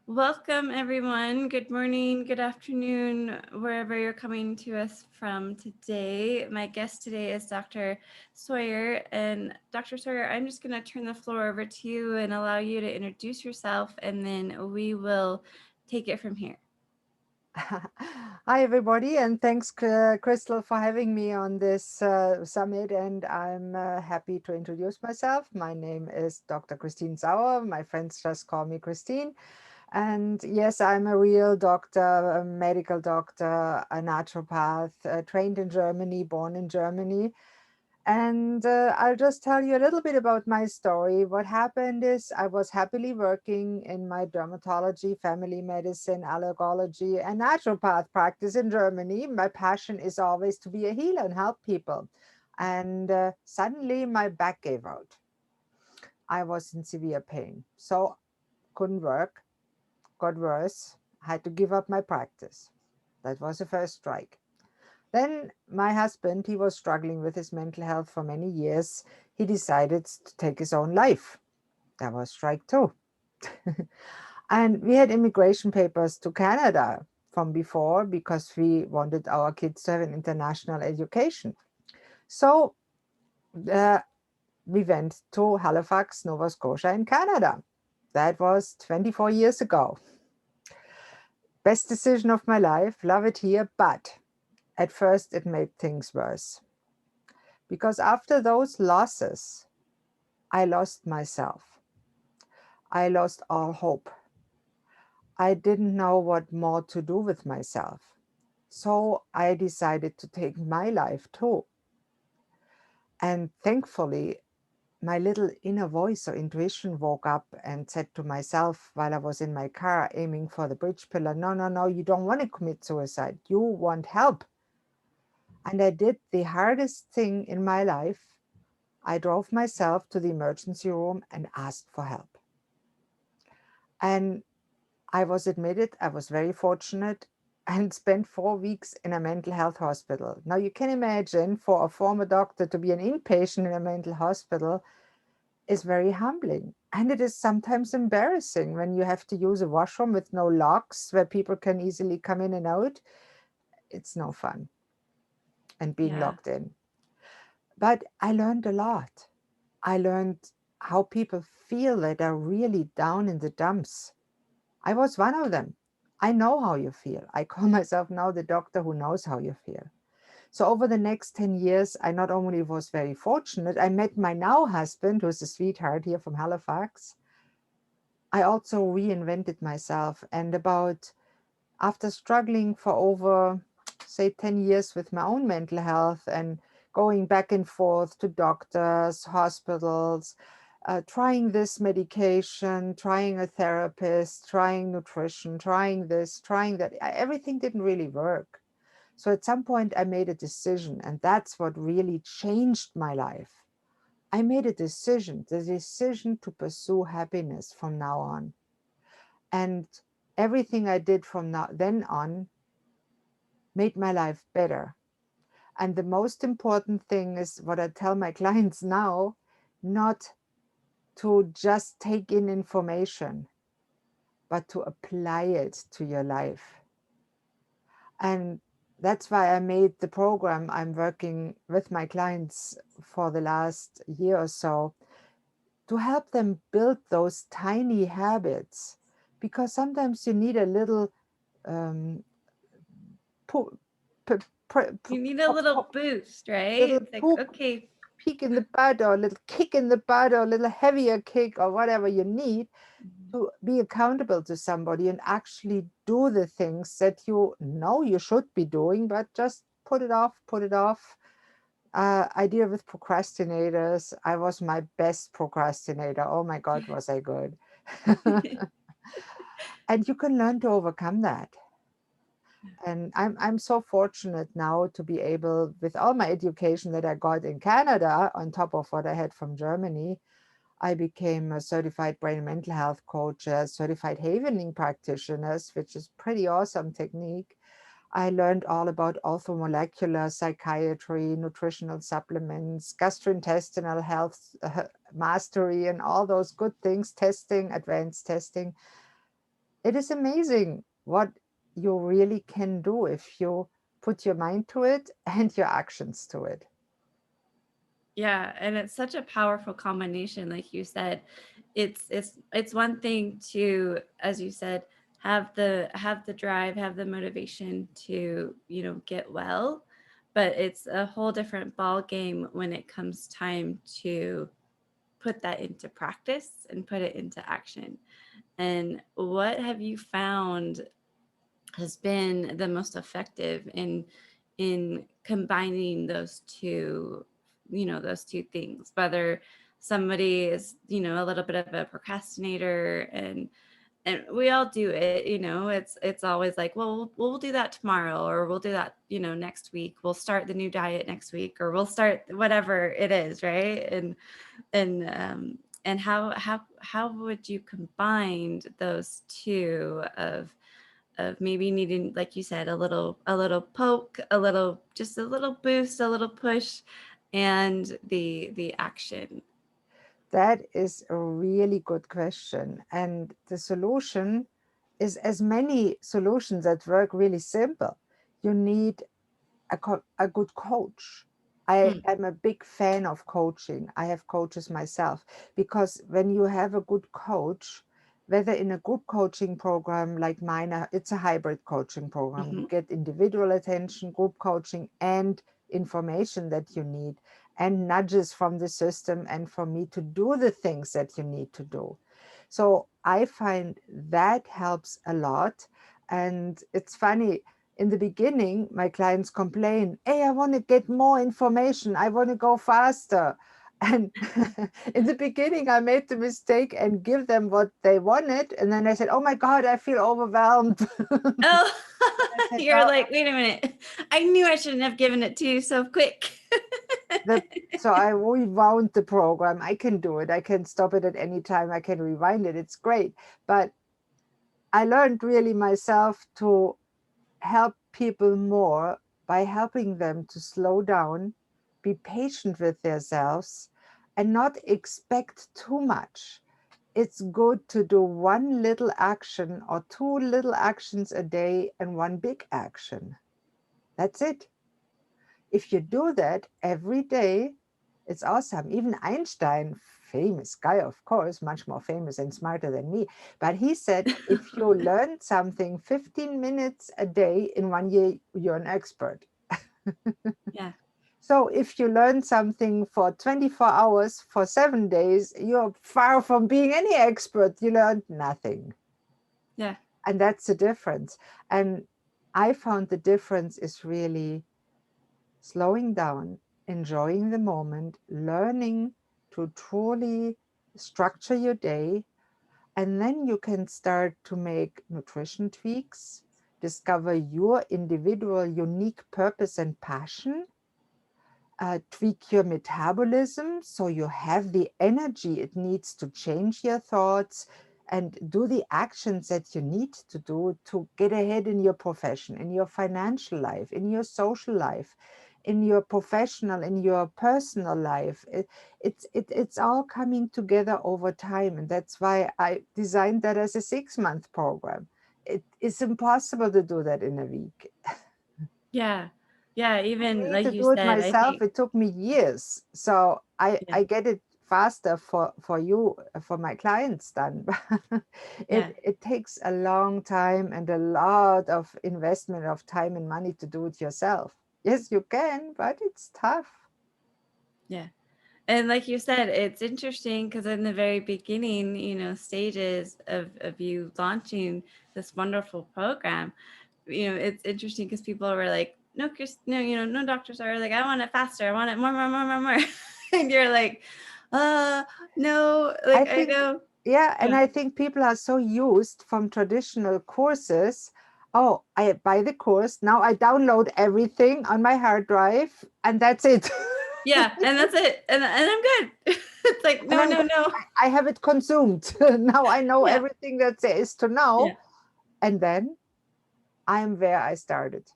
Welcome, everyone. Good morning, good afternoon, wherever you're coming to us from today. My guest today is Dr. Sauer. And Dr. Sauer, I'm just going to turn the floor over to you and allow you to introduce yourself, and then we will take it from here. Hi, everybody, and thanks, Crystal, for having me on this summit. And I'm happy to introduce myself. My name is Dr. Christine Sauer. My friends just call me Christine. And yes, I'm a real doctor, a medical doctor, a naturopath, trained in Germany, born in Germany. And I'll just tell you a little bit about my story. What happened is I was happily working in my dermatology, family medicine, allergology, and naturopath practice in Germany. My passion is always to be a healer and help people. And suddenly my back gave out. I was in severe pain. So couldn't work, got worse, had to give up my practice. That was the first strike. Then my husband, he was struggling with his mental health for many years. He decided to take his own life. That was strike two. And we had immigration papers to Canada from before because we wanted our kids to have an international education. So uh, we went to Halifax, Nova Scotia in Canada. That was 24 years ago. Best decision of my life, love it here, but at first it made things worse. Because after those losses, I lost myself. I lost all hope. I didn't know what more to do with myself. So I decided to take my life too. And thankfully, my little inner voice or intuition woke up and said to myself while I was in my car aiming for the bridge pillar, no, no, no, you don't want to commit suicide. You want help. And I did the hardest thing in my life. I drove myself to the emergency room and asked for help. And I was admitted, I was very fortunate, and spent 4 weeks in a mental health hospital. Now, you can imagine for a former doctor to be an inpatient in a mental hospital is very humbling. And it is sometimes embarrassing when you have to use a washroom with no locks where people can easily come in and out. It's no fun and being Yeah. locked in. But I learned a lot. I learned how people feel that are really down in the dumps. I was one of them. I know how you feel. I call myself now the doctor who knows how you feel. So over the next 10 years, I not only was very fortunate, I met my now husband, who's a sweetheart here from Halifax. I also reinvented myself. And about after struggling for over, say, 10 years with my own mental health and going back and forth to doctors, hospitals, trying this medication, trying a therapist, trying nutrition, trying this, trying that, everything didn't really work. So at some point, I made a decision, and that's what really changed my life. I made a decision, the decision to pursue happiness from now on. And everything I did from then on made my life better. And the most important thing is what I tell my clients now, not to just take in information, but to apply it to your life. And that's why I made the program I'm working with my clients for the last year or so to help them build those tiny habits. Because sometimes you need a little um, pu- p- You need a little boost, right? little It's like, poke okay. peek in the butt or a little kick in the butt or a little heavier kick or whatever you need Mhm. to be accountable to somebody and actually do the things that you know you should be doing, but just put it off, put it off. I deal with procrastinators. I was my best procrastinator. Oh my God, was I good. And you can learn to overcome that. And I'm so fortunate now to be able, with all my education that I got in Canada, on top of what I had from Germany, I became a certified brain and mental health coach, a certified havening practitioner, which is pretty awesome technique. I learned all about orthomolecular psychiatry, nutritional supplements, gastrointestinal health mastery, and all those good things, testing, advanced testing. it is amazing what you really can do if you put your mind to it and your actions to it. Yeah, and it's such a powerful combination, like you said. It's one thing to, as you said, have the drive, have the motivation to, get well, but it's a whole different ball game when it comes time to put that into practice and put it into action. And what have you found has been the most effective in combining those two, those two things, whether somebody is, a little bit of a procrastinator, and we all do it, it's always like, well, we'll do that tomorrow, or we'll do that, next week, we'll start the new diet next week, or we'll start whatever it is, right? And how would you combine those two of maybe needing, like you said, a little poke, just a little boost, a little push, and the action. That is a really good question. And the solution is, as many solutions that work really simple. You need a good coach. I Mm, am a big fan of coaching. I have coaches myself, because when you have a good coach, whether in a group coaching program like mine, it's a hybrid coaching program. You mhm. get individual attention, group coaching, and information that you need, and nudges from the system, and for me to do the things that you need to do. So I find that helps a lot. And it's funny, in the beginning, my clients complain, hey, I want to get more information. I want to go faster. And in the beginning, I made the mistake and give them what they wanted. And then I said, oh my God, I feel overwhelmed. Oh, I said, you're no, like, wait a minute, I knew I shouldn't have given it to you so quick. the, so I rewound the program. I can do it. I can stop it at any time. I can rewind it. It's great. But I learned really myself to help people more by helping them to slow down, be patient with themselves, and not expect too much. It's good to do one little action or two little actions a day and one big action. That's it. If you do that every day, it's awesome. Even Einstein, famous guy, of course, much more famous and smarter than me, but he said, if you learn something 15 minutes a day in 1 year, you're an expert. Yeah, So if you learn something for 24 hours for 7 days, you're far from being any expert. You learned nothing. yeah, And that's the difference. And I found the difference is really slowing down, enjoying the moment, learning to truly structure your day. And then you can start to make nutrition tweaks, discover your individual unique purpose and passion, tweak your metabolism so you have the energy it needs to change your thoughts and do the actions that you need to do to get ahead in your profession, in your financial life, in your social life, in your professional, in your personal life. It's all coming together over time. And that's why I designed that as a 6-month program. It is impossible to do that in a week. yeah, yeah. Even Me like to you do it said, I myself, think, it took me years. So yeah, I get it faster for you, for my clients done. yeah. It takes a long time and a lot of investment of time and money to do it yourself. Yes, you can, but it's tough. Yeah. And like you said, it's interesting because in the very beginning, stages of you launching this wonderful program, it's interesting because people were like, no, Chris, no, no, doctors are like, I want it faster. I want it more, more, more, more, more. And you're like, uh, no, I like, I think, know. yeah, and Yeah. I think people are so used from traditional courses. Oh, I buy the course, now I download everything on my hard drive, and that's it. Yeah. And that's it. And I'm good. It's like, And no, I'm no, good. no. I have it consumed. Now I know Yeah. everything that there is to know. Yeah. And then I'm where I started,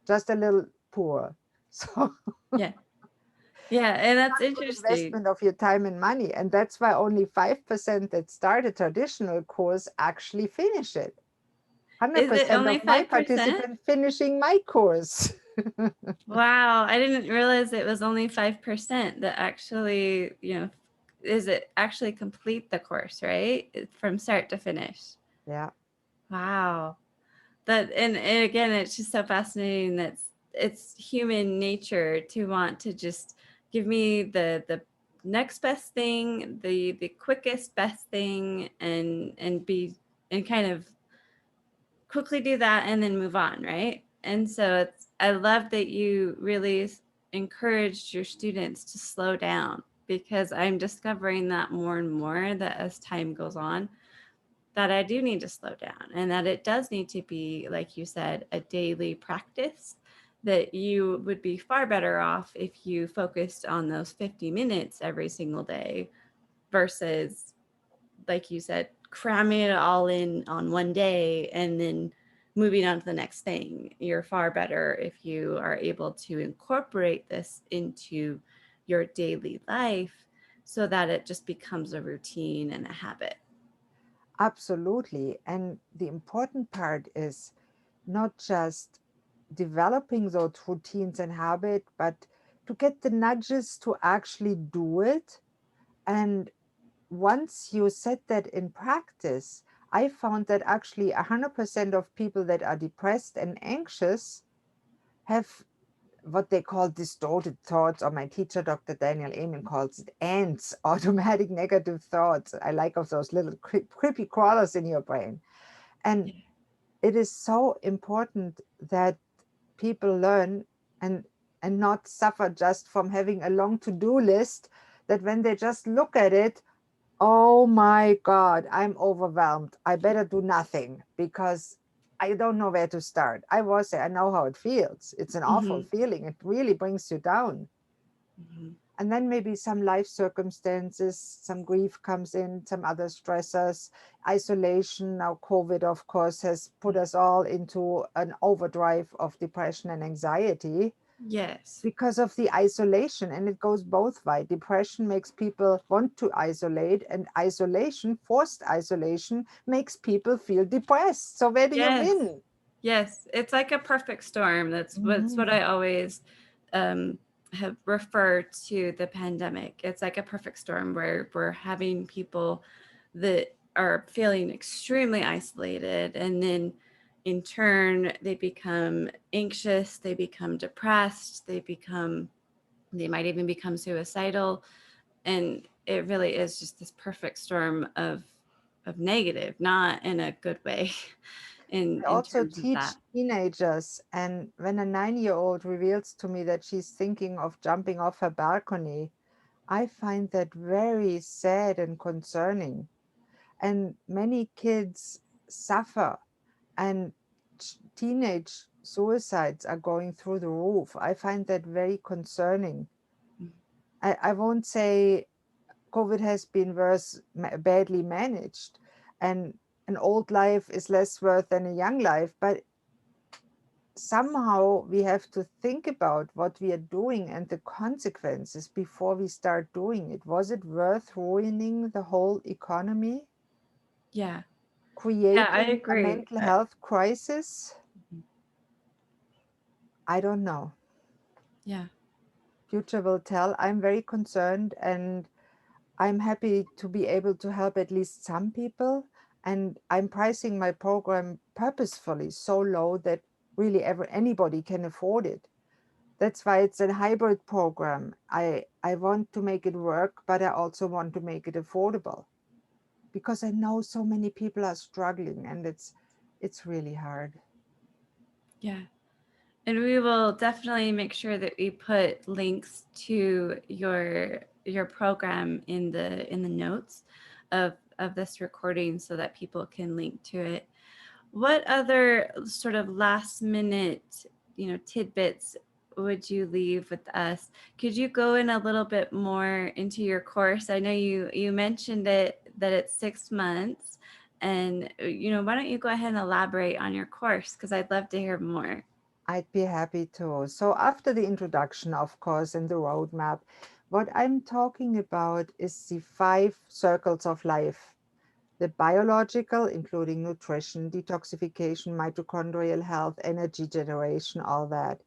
just a little poor. So Yeah. Yeah, and that's Not good interesting. investment of your time and money. And that's why only 5% that start a traditional course actually finish it. Is it 100% only of my 5%? participants finishing my course. Wow, I didn't realize it was only 5% that actually, is it actually complete the course, right? From start to finish. Yeah, Wow. And again, it's just so fascinating that it's human nature to want to just give me the next best thing, the quickest best thing, and be and kind of quickly do that and then move on, right? And so I love that you really encouraged your students to slow down, because I'm discovering that more and more, that as time goes on, that I do need to slow down, and that it does need to be, like you said, a daily practice. That you would be far better off if you focused on those 50 minutes every single day versus, like you said, cramming it all in on one day and then moving on to the next thing. You're far better if you are able to incorporate this into your daily life so that it just becomes a routine and a habit. absolutely. And the important part is not just developing those routines and habit, but to get the nudges to actually do it. And once you set that in practice, I found that actually 100% of people that are depressed and anxious have what they call distorted thoughts, or my teacher, Dr. Daniel Amen, calls it ants, automatic negative thoughts. I like of those little creepy crawlers in your brain. And Yeah. it is so important that people learn and not suffer just from having a long to-do list, that when they just look at it, oh my God, I'm overwhelmed. I better do nothing because I don't know where to start. I was there. I know how it feels. It's an awful Hmm. feeling. It really brings you down. Hmm. And then maybe some life circumstances, some grief comes in, some other stressors, isolation. Now, COVID, of course, has put us all into an overdrive of depression and anxiety Yes. because of the isolation. And it goes both ways. Depression makes people want to isolate, and isolation, forced isolation, makes people feel depressed. So where do you Yes. win? Yes. It's like a perfect storm. That's what Mhm. I always um, have referred to the pandemic. It's like a perfect storm where we're having people that are feeling extremely isolated, and then in turn they become anxious, they become depressed, they might even become suicidal, and it really is just this perfect storm of negative, not in a good way. in I in also terms of that. teach teenagers, and when a 9-year-old reveals to me that she's thinking of jumping off her balcony, I find that very sad and concerning. And many kids suffer, and teenage suicides are going through the roof. I find that very concerning. I won't say COVID has been worse, badly managed, and an old life is less worth than a young life, but somehow we have to think about what we are doing and the consequences before we start doing it. Was it worth ruining the whole economy, Yeah. Yeah, I creating a agree. mental health crisis? Mhm. I don't know. Yeah. Future will tell. I'm very concerned, and I'm happy to be able to help at least some people. And I'm pricing my program purposefully so low that really anybody can afford it. That's why it's a hybrid program. I want to make it work, but I also want to make it affordable because I know so many people are struggling, and it's really hard. Yeah. And we will definitely make sure that we put links to your program in the notes of this recording so that people can link to it. What other sort of last minute, tidbits would you leave with us? Could you go in a little bit more into your course? I know you mentioned it, that it's 6 months, and why don't you go ahead and elaborate on your course, because I'd love to hear more. I'd be happy to. So after the introduction, of course, and the roadmap, what I'm talking about is the 5 circles of life. The biological, including nutrition, detoxification, mitochondrial health, energy generation, all that.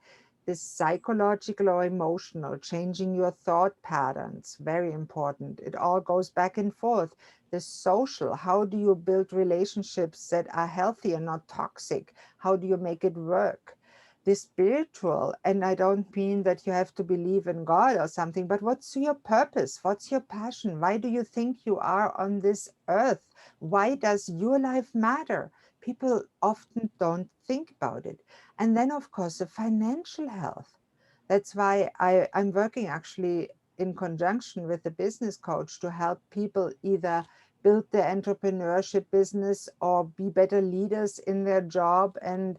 The psychological or emotional, changing your thought patterns, very important. It all goes back and forth. The social, how do you build relationships that are healthy and not toxic? How do you make it work? The spiritual, and I don't mean that you have to believe in God or something, but what's your purpose? What's your passion? Why do you think you are on this earth? Why does your life matter? People often don't think about it. And then, of course, the financial health. That's why I'm working actually in conjunction with a business coach to help people either build their entrepreneurship business or be better leaders in their job and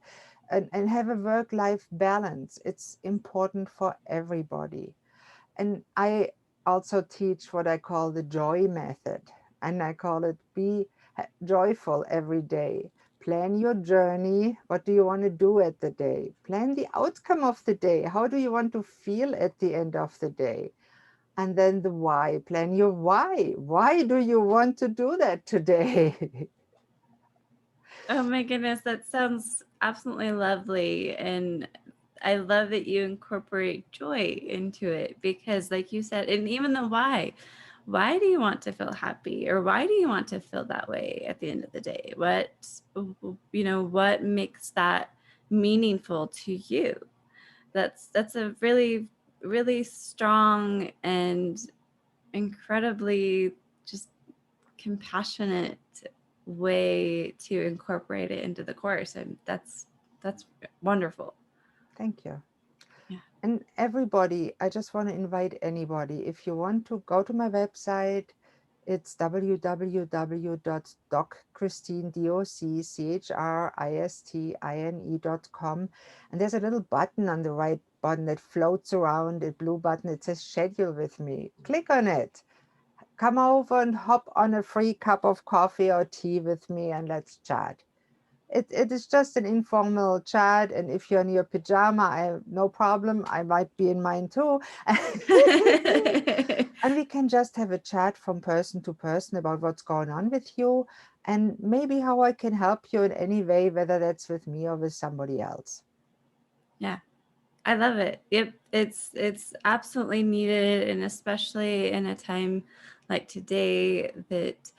have a work-life balance. It's important for everybody. And I also teach what I call the joy method. And I call it be joyful every day. Plan your journey. What do you want to do at the day? Plan the outcome of the day. How do you want to feel at the end of the day? And then the why. Plan your why. Why do you want to do that today? Oh my goodness, that sounds absolutely lovely. And I love that you incorporate joy into it because, like you said, and even the why. Why do you want to feel happy, or why do you want to feel that way at the end of the day? What makes that meaningful to you? That's a really, really strong and incredibly just compassionate way to incorporate it into the course, and that's wonderful. Thank you. Yeah. And everybody, I just want to invite anybody, if you want to go to my website, it's www.docchristinedochristine.com. And there's a little button on the right button that floats around, a blue button. It says schedule with me. Click on it. Come over and hop on a free cup of coffee or tea with me and let's chat. It is just an informal chat, and if you're in your pajama, I have no problem. I might be in mine too. And we can just have a chat from person to person about what's going on with you and maybe how I can help you in any way, whether that's with me or with somebody else. Yeah, I love it. Yep, it's absolutely needed, and especially in a time like today that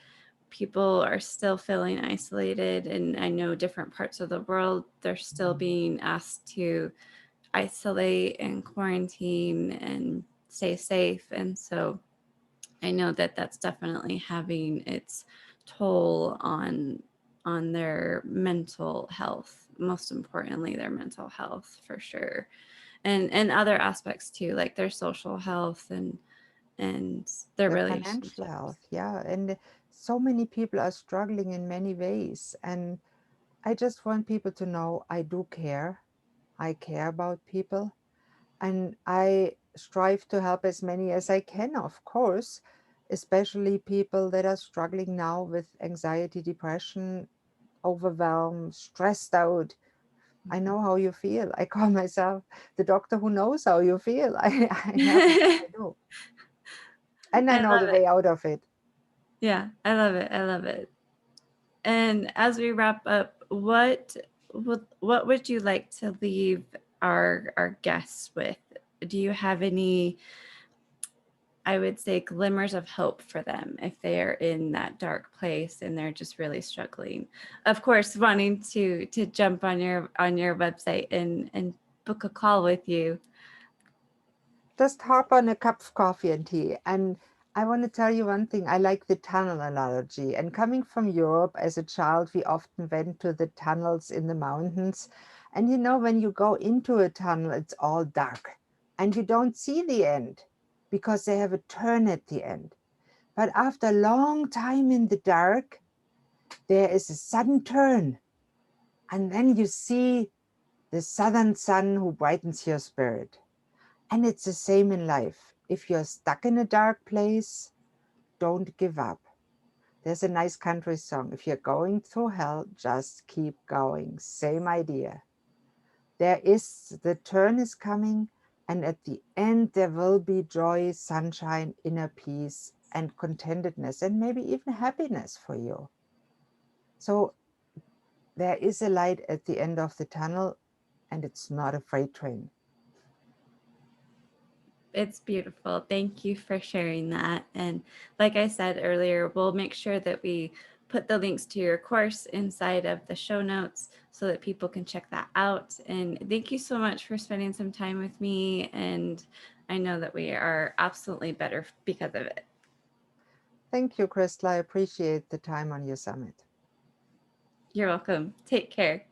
people are still feeling isolated, and I know different parts of the world they're still being asked to isolate and quarantine and stay safe, and so I know that that's definitely having its toll on their mental health, most importantly their mental health for sure, and other aspects too, like their social health and their The financial relationships. health, yeah. And so many people are struggling in many ways. And I just want people to know I do care. I care about people. And I strive to help as many as I can, of course, especially people that are struggling now with anxiety, depression, overwhelmed, stressed out. I know how you feel. I call myself the doctor who knows how you feel. I help you. I do. And I I know the love it. way out of it. Yeah, I love it. I love it. And as we wrap up, what would you like to leave our guests with? Do you have any, I would say, glimmers of hope for them if they're in that dark place and they're just really struggling? Of course, wanting to jump on your website and book a call with you. Just hop on a cup of coffee and tea. And I want to tell you one thing. I like the tunnel analogy. And coming from Europe as a child, we often went to the tunnels in the mountains. And you know, when you go into a tunnel, it's all dark and you don't see the end because they have a turn at the end. But after a long time in the dark, there is a sudden turn. And then you see the southern sun who brightens your spirit. And it's the same in life. If you're stuck in a dark place, don't give up. There's a nice country song. If you're going through hell, just keep going. Same idea. the turn is coming, and at the end there will be joy, sunshine, inner peace, and contentedness, and maybe even happiness for you. So there is a light at the end of the tunnel, and it's not a freight train. It's beautiful. Thank you for sharing that. And like I said earlier, we'll make sure that we put the links to your course inside of the show notes so that people can check that out. And thank you so much for spending some time with me. And I know that we are absolutely better because of it. Thank you, Crystal. I appreciate the time on your summit. You're welcome. Take care.